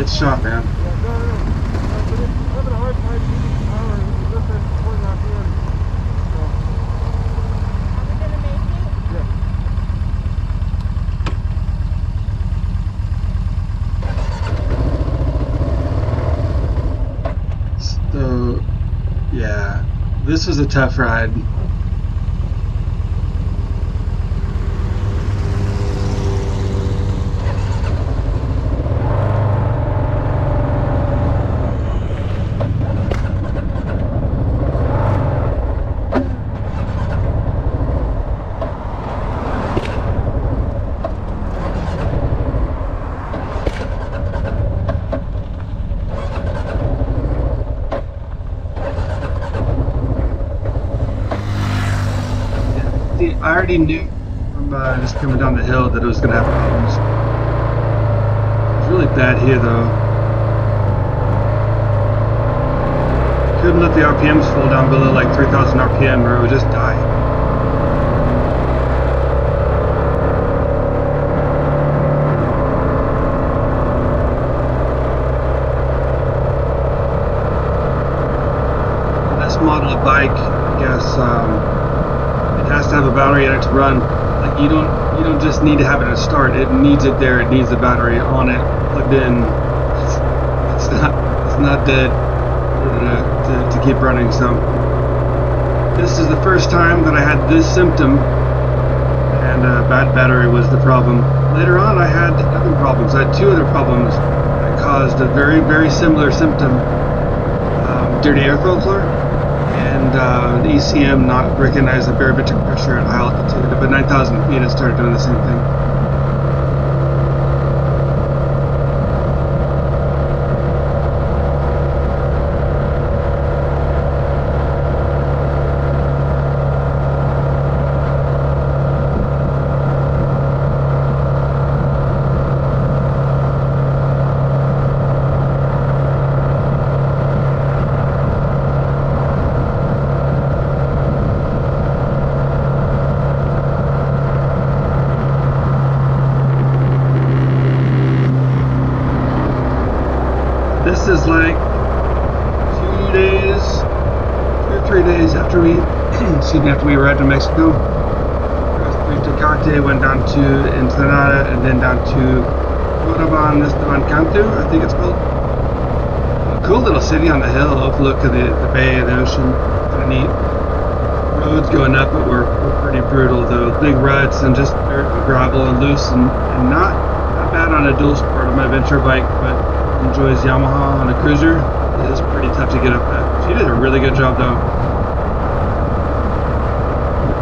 Good shot, man. Yeah, no. I'm having a hard time keeping power unless I'm pouring off in. So. Are we gonna make it? Yeah. So, yeah, this was a tough ride. See, I already knew from just coming down the hill that it was going to have problems. It's really bad here, though. Couldn't let the RPMs fall down below like 3,000 RPM or it would just die. This model of bike, I guess, it has to have a battery in it to run. Like you don't just need to have it to start. It needs it there. It needs the battery on it, plugged in. It's not dead to keep running. So this is the first time that I had this symptom, and bad battery was the problem. Later on, I had other problems. I had two other problems that caused a very, very similar symptom: dirty airflow floor. And the ECM not recognize the barometric pressure at high altitude. But 9,000 feet, it started doing the same thing. This is like 2 or 3 days after we, after we arrived in Mexico. Crossed through Tecate, went down to Ensenada, and then down to Coronel, Esteban, Cantú, I think it's called. A cool little city on the hill, overlook of the bay and the ocean. Kind of neat. Roads going up, but were pretty brutal though. Big ruts and just dirt and gravel and loose and not bad on a dual sport on my adventure bike, but enjoys Yamaha on a cruiser. It is pretty tough to get up that. She did a really good job though.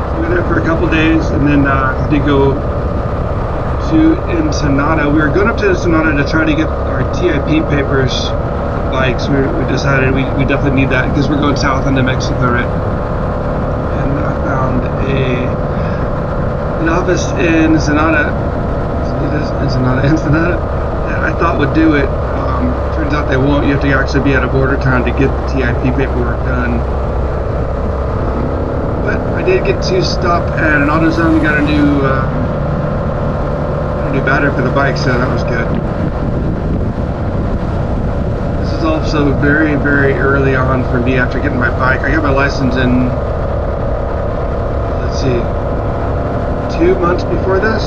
So we were there for a couple days and then did go to Ensenada. We were going up to Ensenada to try to get our TIP papers for bikes. We decided we definitely need that because we're going south into Mexico, right? And I found an office in Ensenada that I thought would do it. Turns out they won't. You have to actually be at a border town to get the TIP paperwork done. But I did get to stop at an Autozone. We got a new battery for the bike, so that was good. This is also very, very early on for me after getting my bike. I got my license in, let's see, 2 months before this,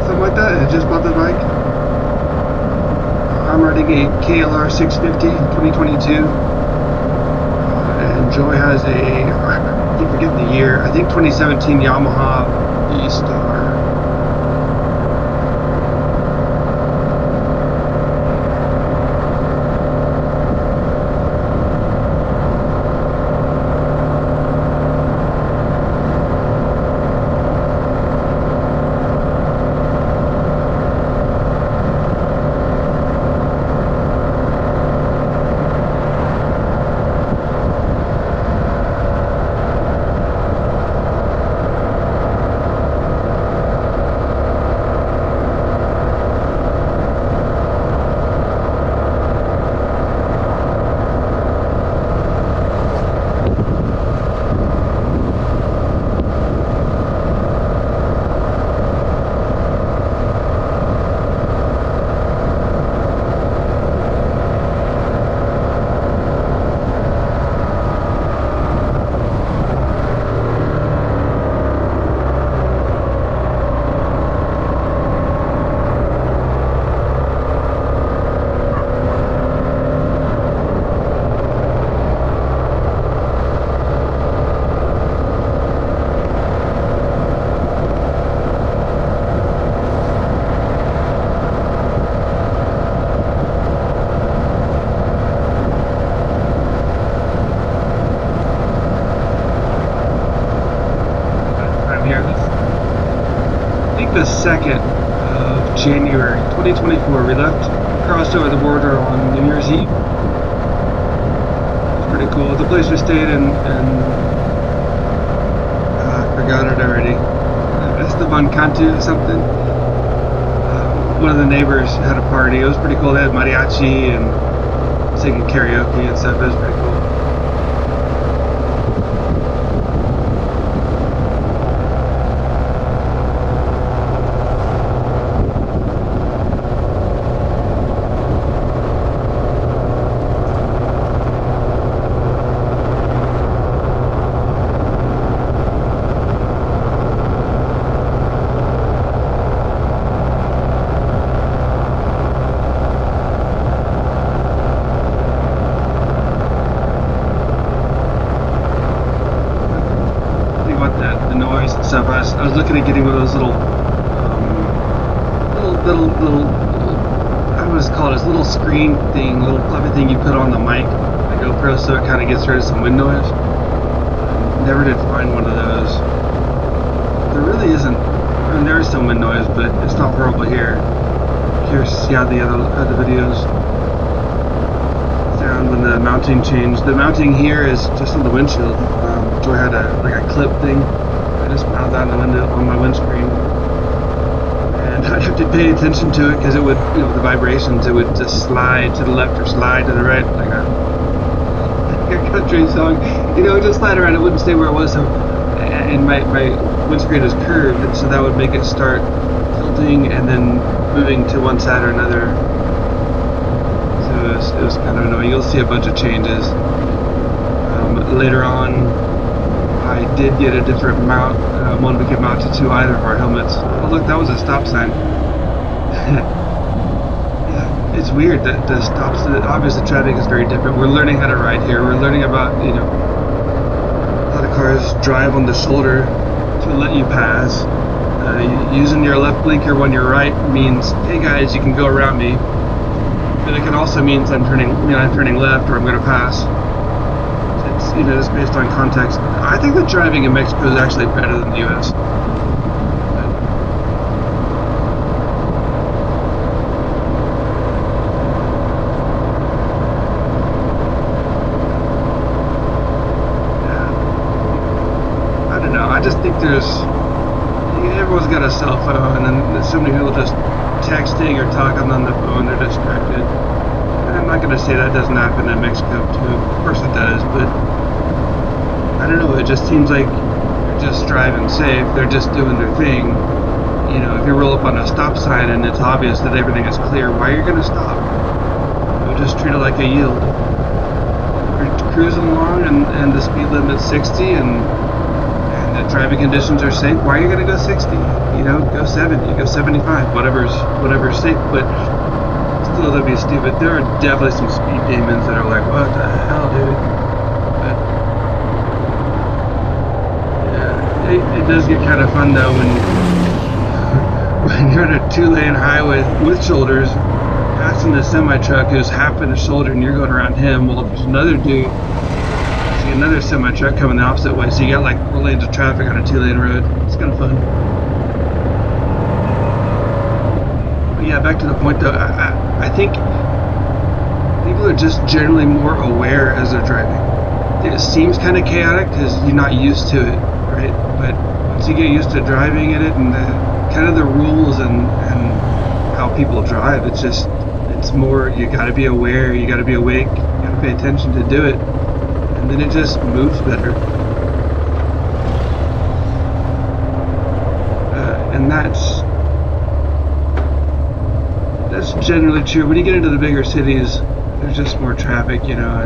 something like that. I just bought the bike. I'm riding a KLR 650 2022, and Joy has I keep forgetting the year, I think 2017 Yamaha E-Star. 22nd of January 2024. We left, crossed over the border on New Year's Eve. It's pretty cool. The place we stayed in, I forgot it already. Esteban, Cantú, something. One of the neighbors had a party. It was pretty cool. They had mariachi and singing karaoke and stuff. It was pretty cool. I was looking at getting one of those little, I don't know what to call it, this little screen thing, little fluffy thing you put on the mic, the GoPro, so it kind of gets rid of some wind noise. Never did find one of those. There really isn't, I mean, there is some wind noise, but it's not horrible here. Curious to see how the other videos sound when the mounting changed. The mounting here is just on the windshield. Joy had a clip thing. I just mounted that on my windscreen, and I'd have to pay attention to it because it would, the vibrations, it would just slide to the left or slide to the right, like a country song. It would just slide around. It wouldn't stay where it was. So, and my windscreen is curved, so that would make it start tilting and then moving to one side or another. So it was kind of annoying. You'll see a bunch of changes later on. I did get a different mount, one we could mount to either of our helmets. Oh look, that was a stop sign. Yeah, it's weird that the stops, obviously traffic is very different. We're learning how to ride here. We're learning about, a lot of cars drive on the shoulder to let you pass. Using your left blinker when you're right means, hey guys, you can go around me. But it can also mean I'm turning left or I'm going to pass. It's based on context. I think that driving in Mexico is actually better than the U.S. I don't know. I just think everyone's got a cell phone, and then so many people just texting or talking on the phone. They're distracted. I'm not going to say that doesn't happen in Mexico too. Of course it does, but I don't know, it just seems like they're just driving safe, they're just doing their thing. If you roll up on a stop sign and it's obvious that everything is clear, why are you going to stop? Just treat it like a yield. You're cruising along and the speed limit's 60 and the driving conditions are safe, why are you going to go 60? Go 70, go 75, whatever's safe, but still, that'd be stupid. There are definitely some speed demons that are like, what the hell, dude? But yeah, it does get kind of fun though when you're on a 2-lane highway with shoulders, passing a semi-truck who's half in the shoulder, and you're going around him. Well, there's another dude, another semi-truck coming the opposite way, so you got like 4 lanes of traffic on a 2-lane road. It's kind of fun. Yeah, back to the point though, I think people are just generally more aware as they're driving. It seems kind of chaotic because you're not used to it, right? But once you get used to driving in it and the rules and how people drive, it's more, you got to be aware, you got to be awake, you got to pay attention to do it, and then it just moves better. And that's generally true. When you get into the bigger cities, there's just more traffic, and I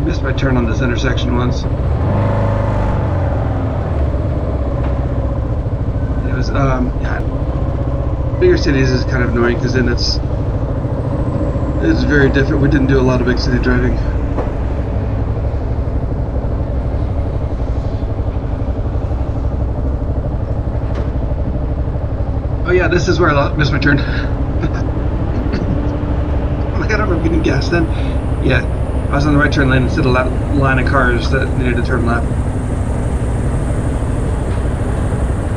missed my turn on this intersection once. It was, bigger cities is kind of annoying because then it's very different. We didn't do a lot of big city driving. Oh yeah, this is where I missed my turn. I don't remember getting gas then. Yeah, I was on the right turn lane instead of line of cars that needed to turn left.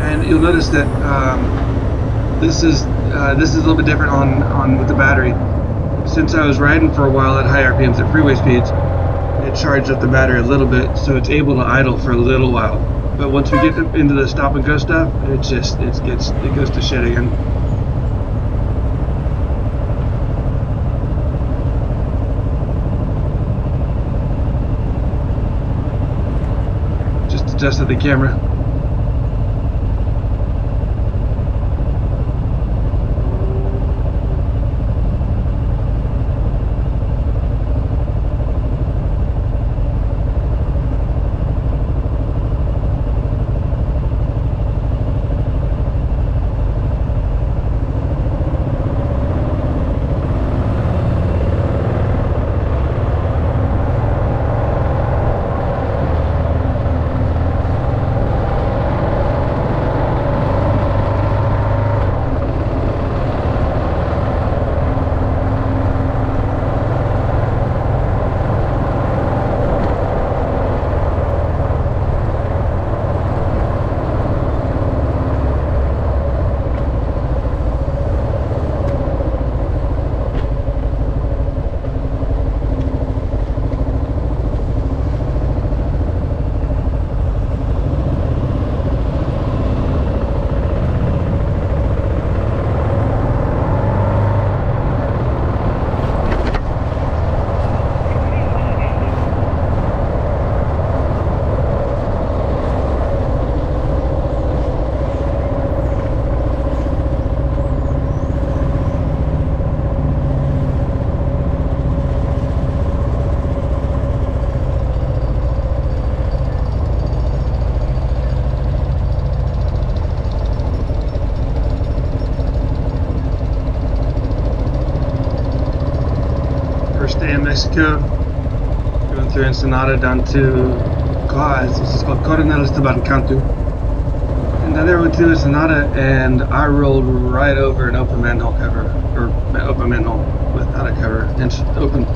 And you'll notice that this is a little bit different on with the battery. Since I was riding for a while at high RPMs at freeway speeds, it charged up the battery a little bit, so it's able to idle for a little while. But once we get into the stop and go stuff, it goes to shit again. Just adjusted the camera. Mexico, going through Ensenada down to this is called Coronel, Esteban, Cantú. And then there went to Ensenada, and I rolled right over an open manhole cover, or open manhole without a cover, and open.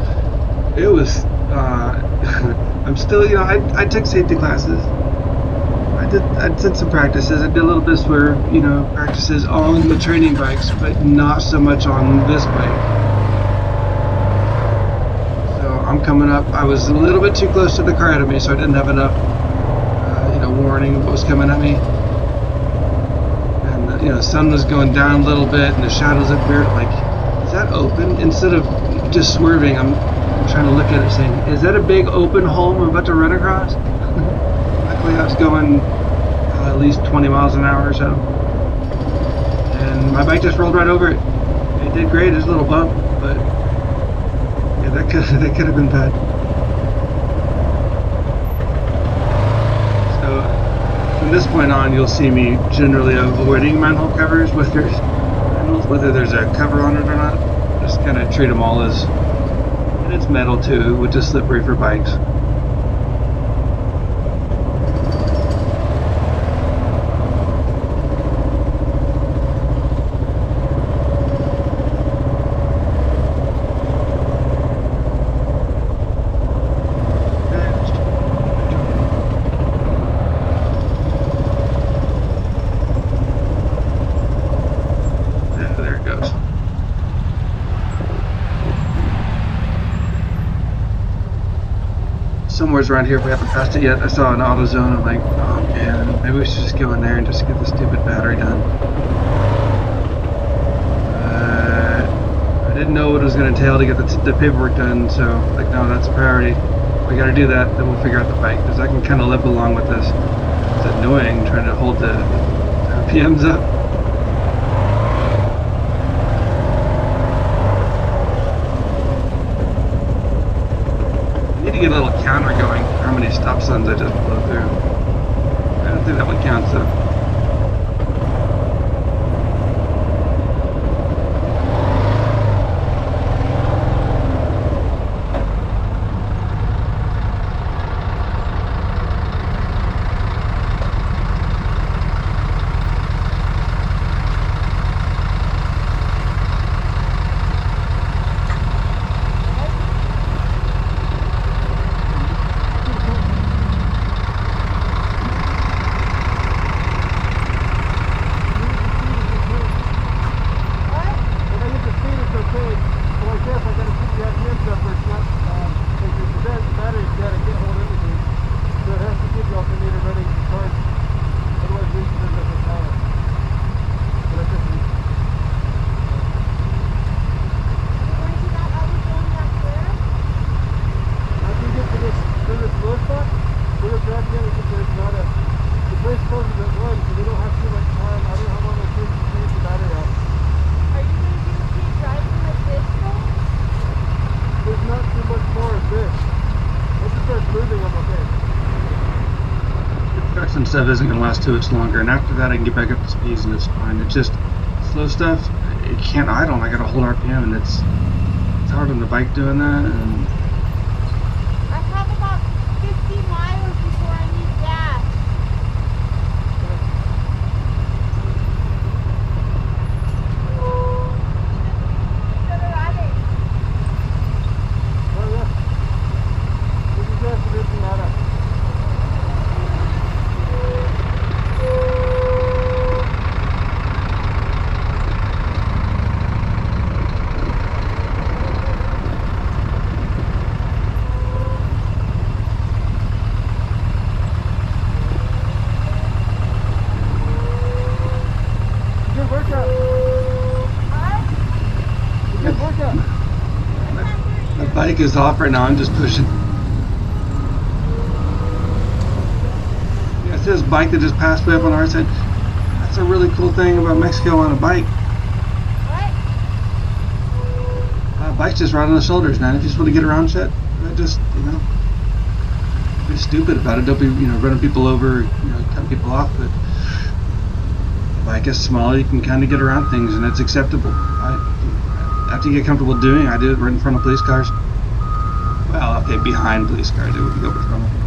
It was, I'm still, I took safety classes. I did some practices. I did a little bit of practices on the training bikes, but not so much on this bike. I'm coming up. I was a little bit too close to the car ahead of me, so I didn't have enough, warning of what was coming at me. And the sun was going down a little bit, and the shadows appeared. Like, is that open? Instead of just swerving, I'm trying to look at it, saying, is that a big open hole I'm about to run across? Luckily, I was going at least 20 miles an hour or so, and my bike just rolled right over it. It did great. There's a little bump, but. That could have been bad. So from this point on, you'll see me generally avoiding manhole covers, whether there's a cover on it or not. Just kind of treat them all as, and it's metal too, which is slippery for bikes. Somewhere's around here, if we haven't passed it yet. I saw an Autozone. I'm like, oh man, maybe we should just go in there and just get the stupid battery done. I didn't know what it was going to entail to get the paperwork done, so like, no, that's a priority. We got to do that, then we'll figure out the bike, because I can kind of limp along with this. It's annoying trying to hold the RPMs up. Get a little counter going for how many stop signs I just blew through. I don't think that one counts though. stuff isn't going to last too much longer, and after that I can get back up to speeds and it's fine. It's just slow stuff, it can't idle, and I got to hold RPM, and it's hard on the bike doing that. And I have about 50 miles before I need gas. Oh, yeah. This is just the Ensenada. Good workout. Good workout. the bike is off right now, I'm just pushing. Yeah, it's this bike that just passed way up on our side. That's a really cool thing about Mexico on a bike. Bikes just ride on the shoulders, man. If you just want to get around shit, just, be stupid about it. Don't be, running people over, cutting people off. But the bike is small, you can kind of get around things, and it's acceptable. After you get comfortable doing it, I did it right in front of police cars. Well, okay, behind police cars, it wouldn't go in front of them.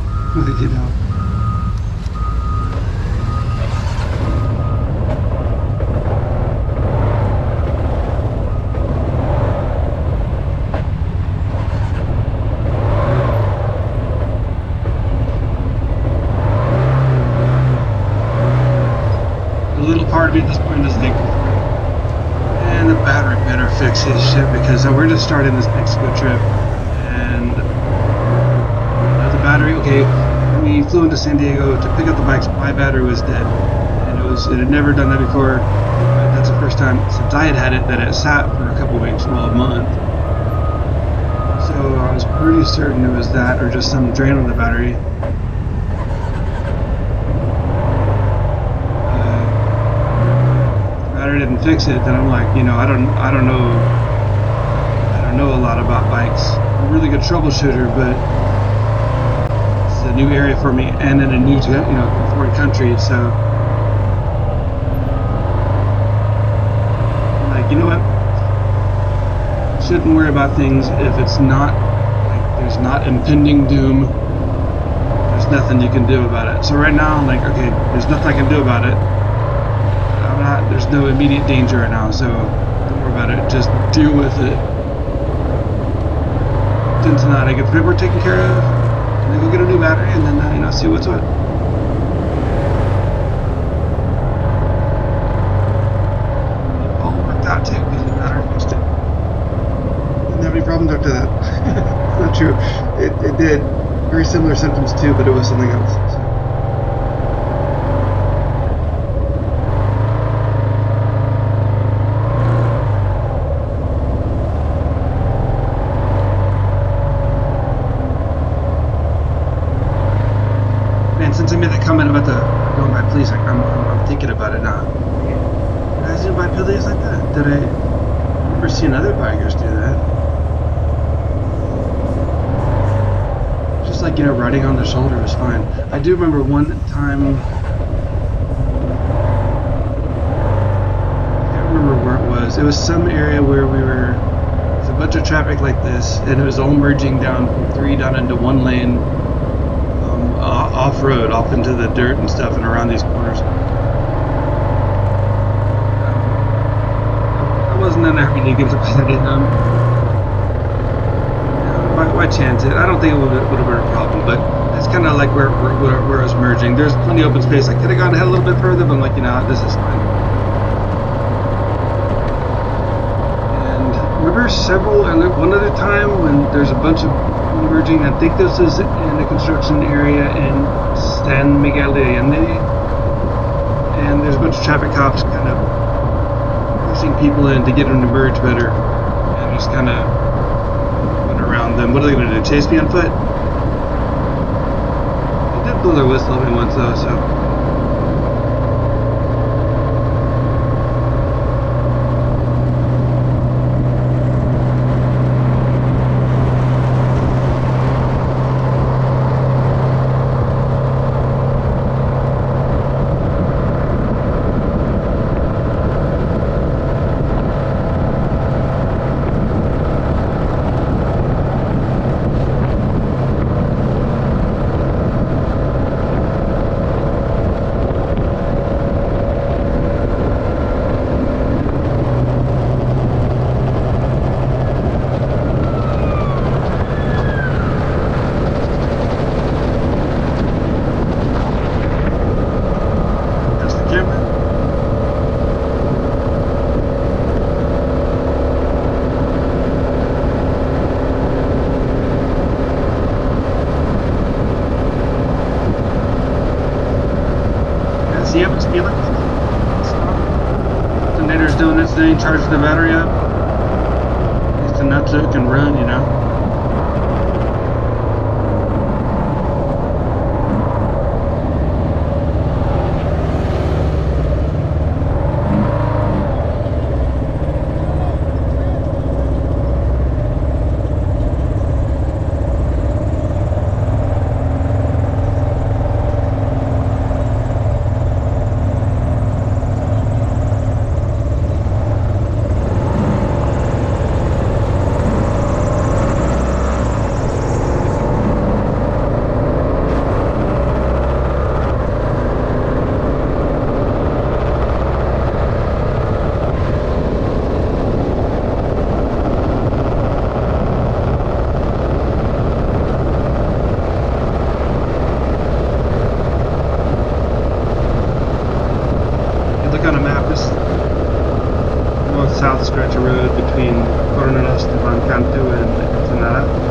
Part of me at this point is thinking, and the battery better fix his shit, because we're just starting this Mexico trip, and the battery, okay, when we flew into San Diego to pick up the bikes, my battery was dead, and it had never done that before. That's the first time since I had it that it sat for a couple weeks, well, a month. So I was pretty certain it was that, or just some drain on the battery. Didn't fix it, then I'm like, I don't know a lot about bikes. I'm a really good troubleshooter, but it's a new area for me and in a new, foreign country. So I'm like, you know what? Shouldn't worry about things if it's not like there's not impending doom. There's nothing you can do about it. So right now I'm like, okay, there's nothing I can do about it. There's no immediate danger right now, so don't worry about it. Just deal with it. Ensenada, get the paperwork taken care of, and then go get a new battery, and then see what's what. All worked out too, because the battery fixed it. Didn't have any problems after that. It's not true. It did very similar symptoms too, but it was something else. So. Since I made that comment about the going by police, I'm thinking about it now. Guys do by police like that? Did I ever seen other bikers do that? Just like, riding on the shoulder was fine. I do remember one time, I can't remember where it was. It was some area where there's a bunch of traffic like this, and it was all merging down from 3 down into 1 lane. Off-road, off into the dirt and stuff, and around these corners. I wasn't in a hurry to get to it. Why chance it? I don't think it would have been a problem, but it's kind of like where I was merging. There's plenty of open space. I could have gone ahead a little bit further, but I'm like, this is fine. And remember one other time when there's a bunch of merging, I think this is in a construction area in San Miguel de Allende, and there's a bunch of traffic cops kind of pushing people in to get them to merge better, and just kind of went around them. What are they going to do, chase me on foot? They did blow their whistle at me once though, so charge the battery up. At least enough so it can run, you know. South stretch of road between Coronel, Esteban, Cantú, and Ensenada.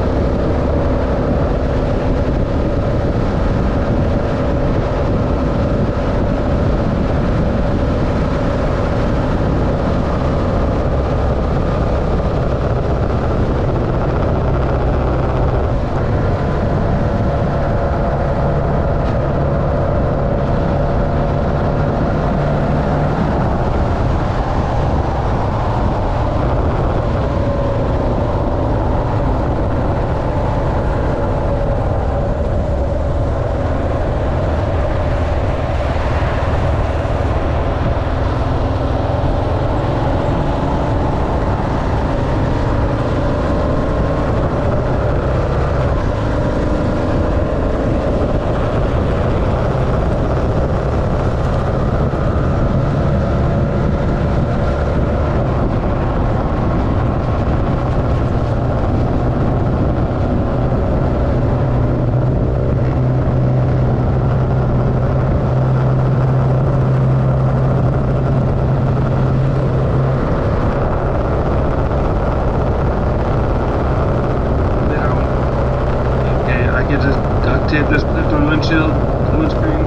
Tape this clip on windshield, on windscreen.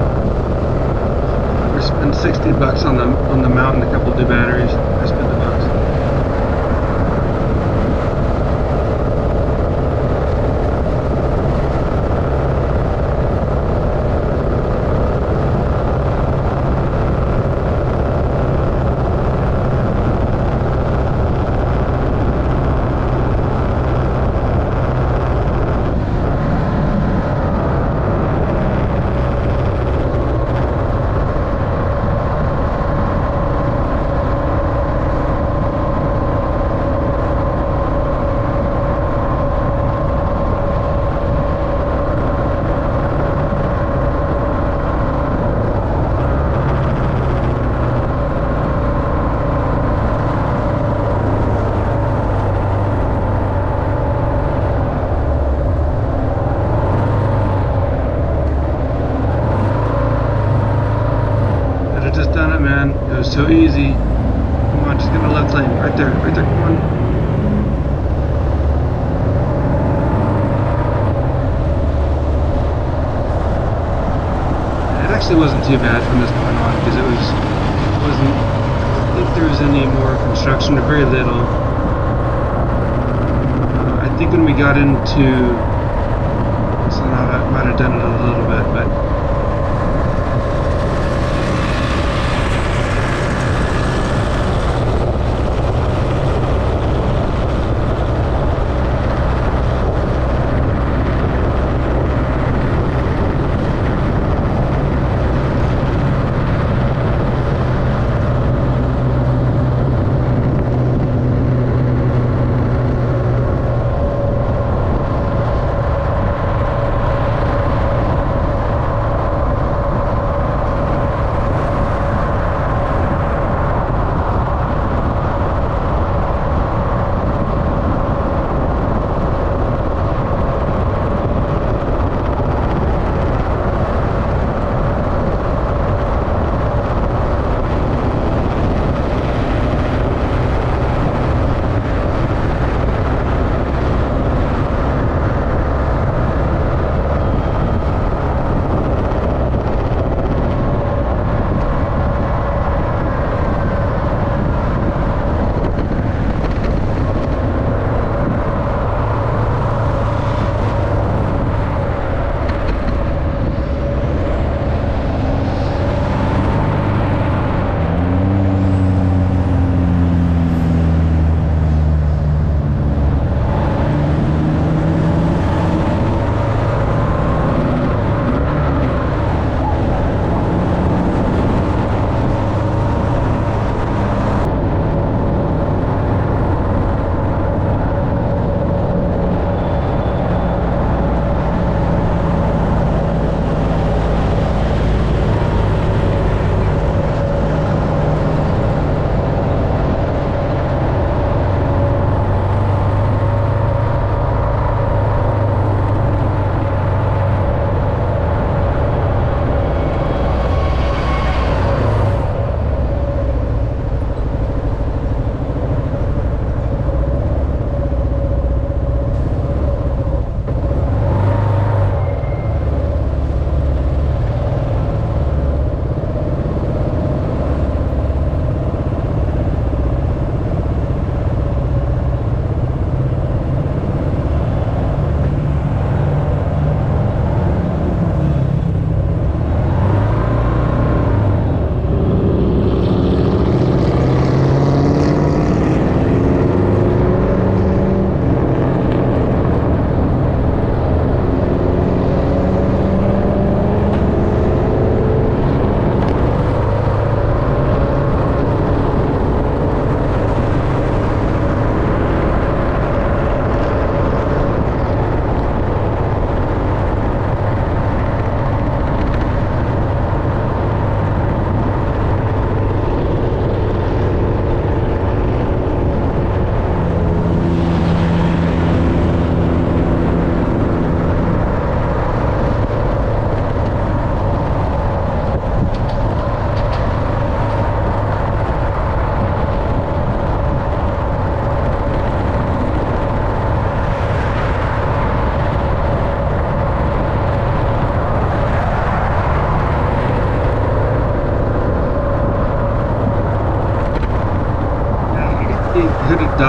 We spent $60 on the mount and a couple of new batteries. I spent the bucks. Just done it, man. It was so easy. Come on, just get in the left lane. Right there, come on. It actually wasn't too bad from this point on because it wasn't, I don't think there was any more construction or very little. I think when we got into Ensenada, I might have done it a little bit, but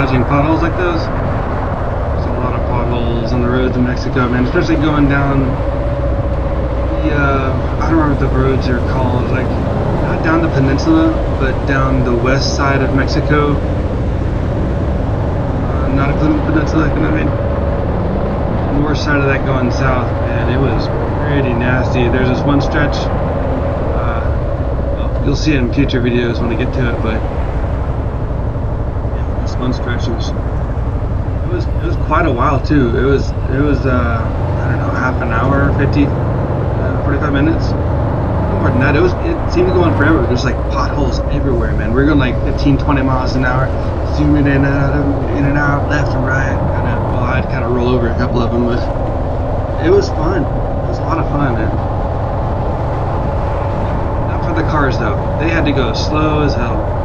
dodging potholes like those. There's a lot of potholes on the roads in Mexico, man, especially going down the, I don't remember what the roads are called, like, not down the peninsula, but down the west side of Mexico. Not including the peninsula, you know what I mean? North side of that going south, man, it was pretty nasty. There's this one stretch, you'll see it in future videos when I get to it, but yeah, this one stretch it was quite a while too. It was I don't know, half an hour, 45 minutes. More than that, it seemed to go on forever. There's like potholes everywhere, man. We're going like 15, 20 miles an hour, zooming in and out, left and right. I'd kind of roll over a couple of them, but it was fun. It was a lot of fun, man. Not for the cars though. They had to go slow as hell.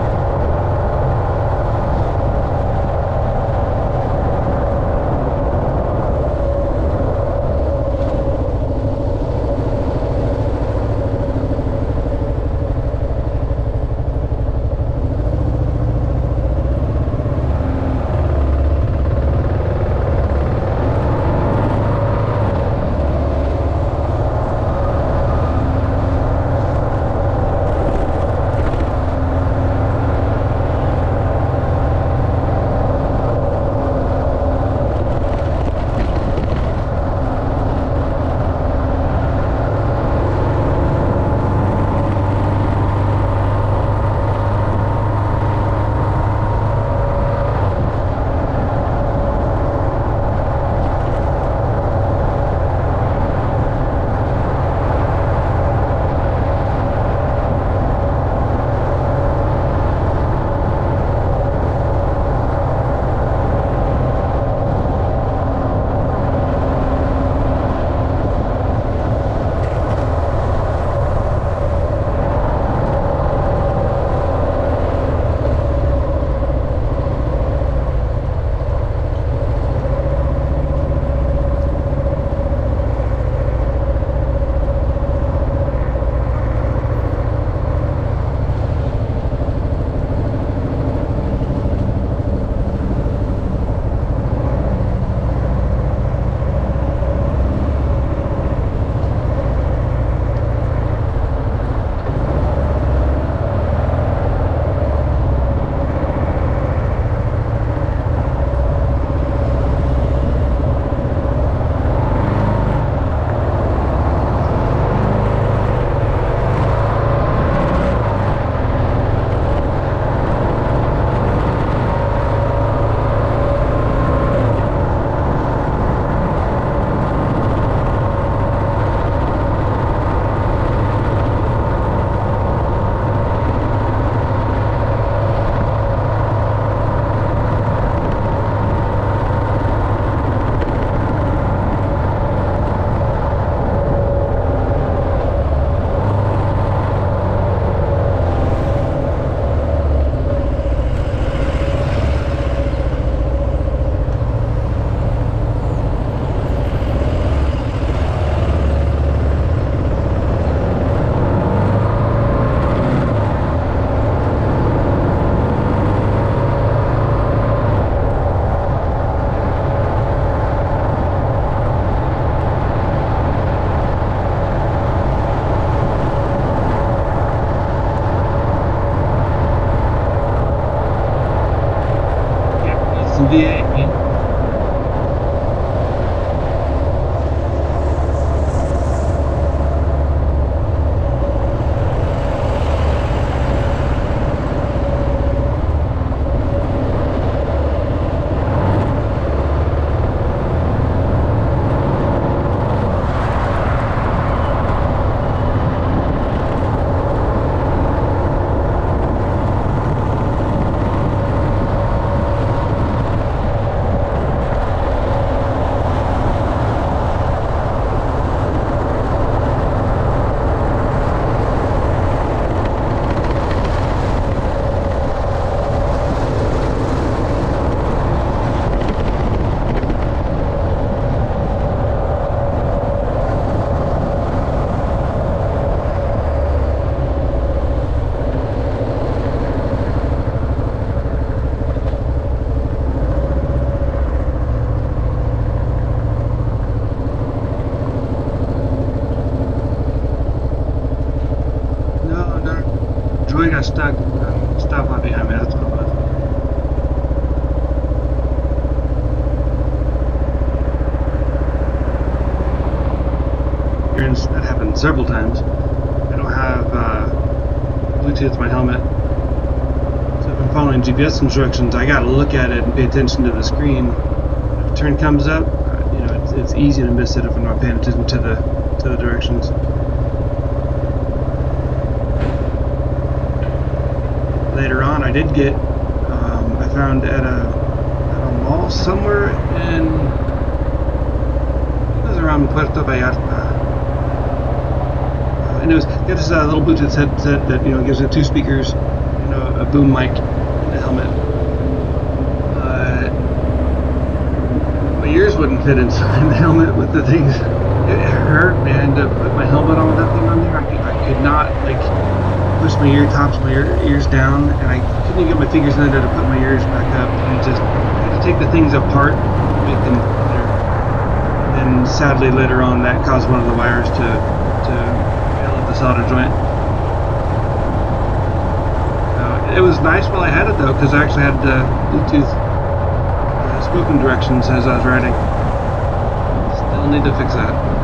V8. joy got stuck and stopped right behind me. That's what it was. That happened several times. I don't have Bluetooth in my helmet, so if I'm following GPS instructions, I gotta look at it and pay attention to the screen. If a turn comes up, it's easy to miss it if I'm not paying attention to the directions. Later on, I did get I found at a mall somewhere in it was around Puerto Vallarta. And it was got this little Bluetooth headset that gives it 2 speakers, a boom mic in the helmet. My ears wouldn't fit inside the helmet with the things. It hurt, man, to put my helmet on with that thing on there. I could not push my ears down, and I couldn't even get my fingers in there to put my ears back up. And I had to take the things apart, make them better. And sadly, later on, that caused one of the wires to solder joint. It was nice while I had it though, because I actually had the Bluetooth spoken directions as I was riding. Still need to fix that.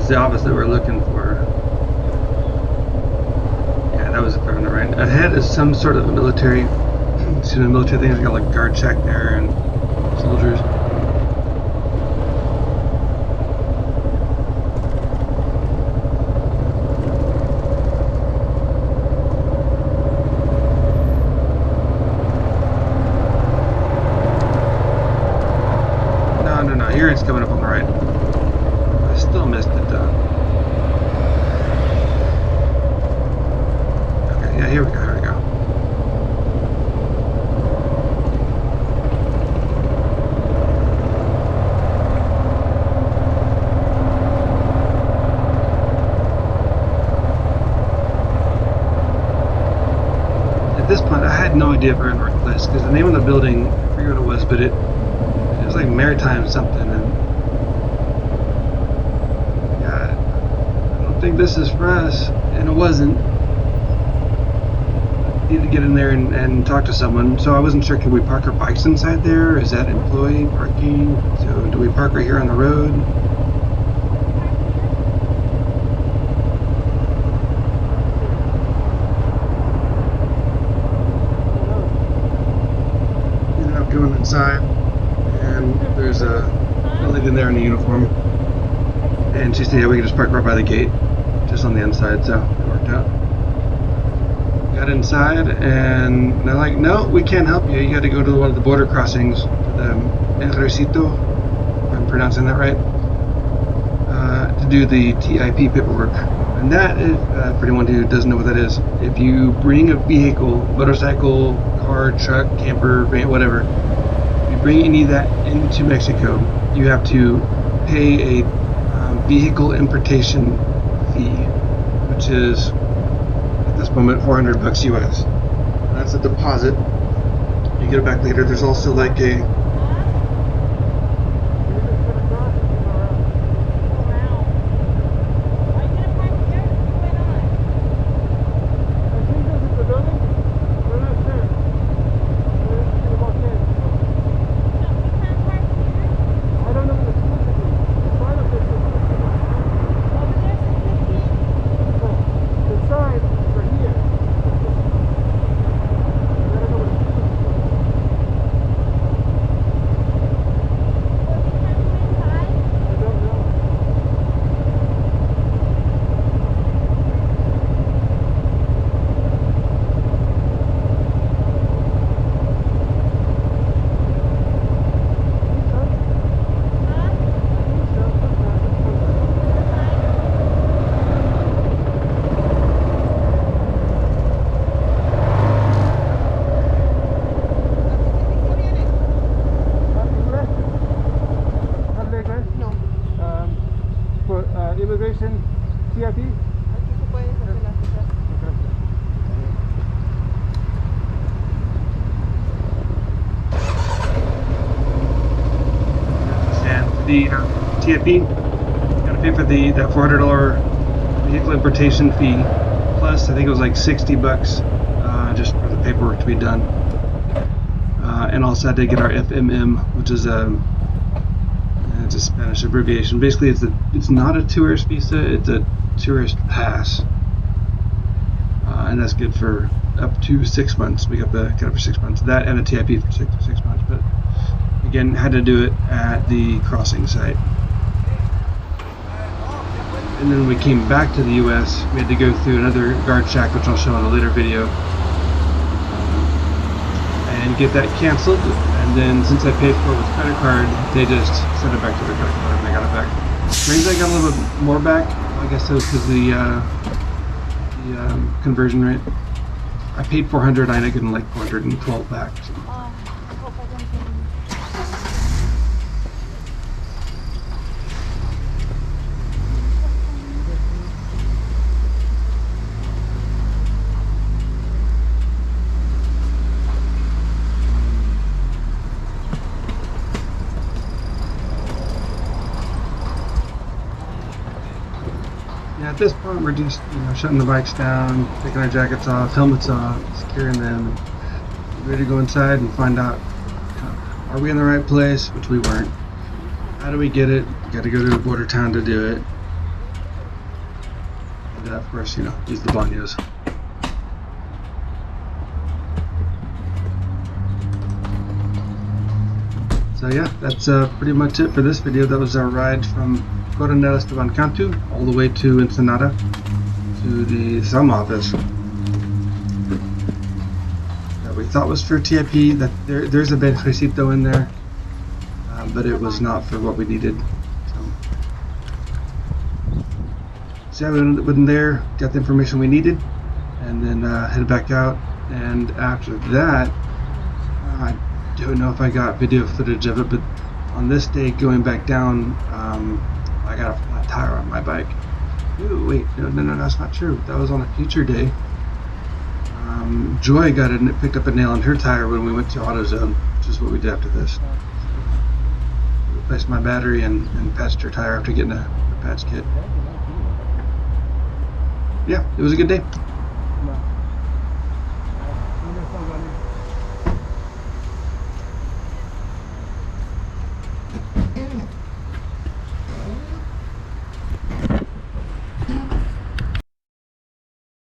The office that we're looking for. Yeah, that was the car on the right. Ahead is some sort of a military thing. It's got like guard check there and soldiers. No. Here it's coming up on the right. I still missed it though. Okay, yeah, here we go. At this point, I had no idea if we were in the right place because the name of the building, I forget what it was, but it was like Maritime something, and yeah, I don't think this is for us, and it wasn't. needed to get in there and talk to someone. So I wasn't sure, can we park our bikes inside there? Is that employee parking? So do we park right here on the road? Ended up going inside, and there's a lady in there in a uniform. And she said, yeah, we can just park right by the gate, just on the inside, so it worked out. Got inside, and they're like, no, we can't help you. You got to go to one of the border crossings, to the Banjercito, if I'm pronouncing that right, to do the TIP paperwork. And that is, for anyone who doesn't know what that is, if you bring a vehicle, motorcycle, car, truck, camper, van, whatever, if you bring any of that into Mexico, you have to pay a vehicle importation fee, which is at this moment $400 US. That's a deposit. You get it back later. There's also like a immigration TIP. Aquí se puede hacer la cita. and the TIP, you got to pay for that $400 vehicle importation fee, plus I think it was like $60 just for the paperwork to be done. And also had to get our FMM, which is it's a Spanish abbreviation. Basically, it's not a tourist visa; it's a tourist pass, and that's good for up to 6 months. We got it for 6 months. That and a TIP for six months. But again, had to do it at the crossing site. And then we came back to the U.S. We had to go through another guard check, which I'll show in a later video, and get that canceled. And then since I paid for it with credit card, they just sent it back to the credit card and I got it back. The reason I got a little bit more back, I guess it was because the conversion rate. I paid $400, I ended up getting like 412 back. So. At this point, we're just shutting the bikes down, taking our jackets off, helmets off, securing them, and ready to go inside and find out, are we in the right place, which we weren't. How do we get it? Got to go to a border town to do it. And of course, use the baños. So yeah, that's pretty much it for this video. That was our ride from Coronel Esteban Cantú all the way to Ensenada to the SAM office that we thought was for TIP. That there's a Banjercito in there, but it was not for what we needed. So yeah, we went in there, got the information we needed, and then headed back out. And after that, I don't know if I got video footage of it, but on this day going back down, I got a flat tire on my bike. Ooh, wait, no, that's not true. That was on a future day. Joy picked up a nail on her tire when we went to AutoZone, which is what we did after this. Replaced my battery and patched her tire after getting a patch kit. Yeah, it was a good day.